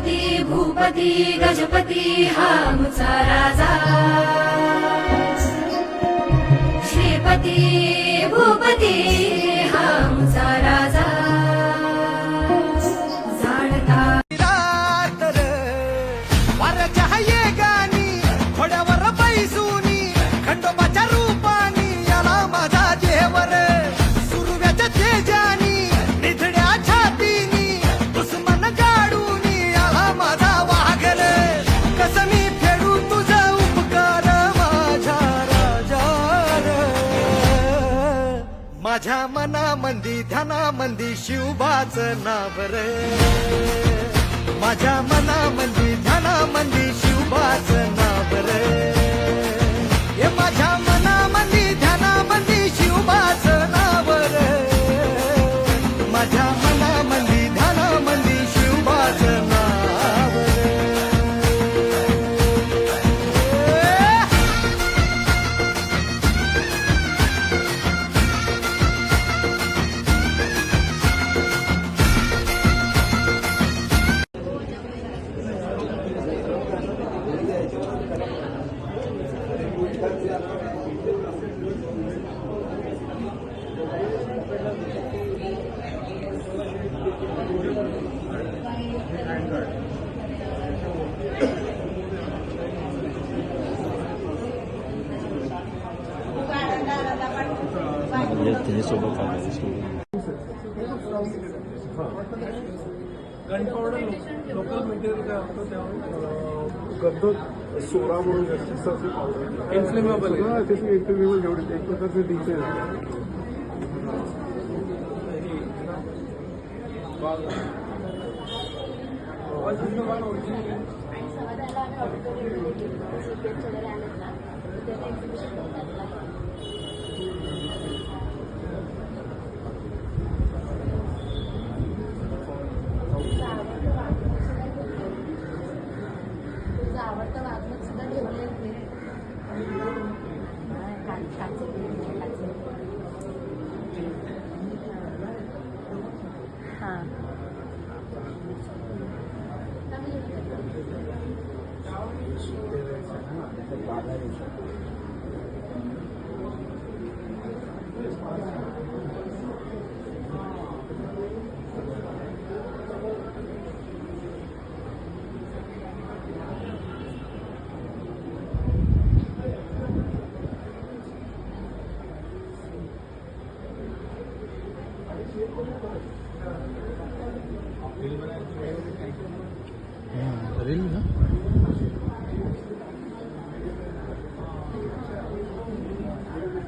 गणपती भूपती गजपती हा आमचा राजा श्रीपती भूपती हा आमचा राजा जाणता वाऱ्याच्या ये गाणी घोड्यावर बैसूनी खंडोबाच्या रूपानी याला माझा देवर सुरव्याच्या तेजानी निधड्या छातीनी दुश्मन गाडूनी याला माझा वाघर कसं मी फेडू तुझा उपकार माझ्या राजा माझ्या मनामंदी ध्यानामंदी शिवबाचं नाव रे माझ्या मनामंदी ध्यानामंदी शिवबाचं नाव रे हे माझ्या मनामंदी ध्यानामंदी शिवबाचं नाव रे माझ्या मनामंदी ध्यानामंदी शिवबाचं नाव रे त्याच्यासोबत गन पावडर लोकल मटेरियल काय असतं त्यावर गद्द सोडा म्हणून जास्तीत पावडर इन्फ्लेमेबल आहे त्याची इन्फ्लेमेबल जेवढी एक प्रकारचे डिझेल आवडतं वागणूक सुद्धा ठेवले होते हां रील ना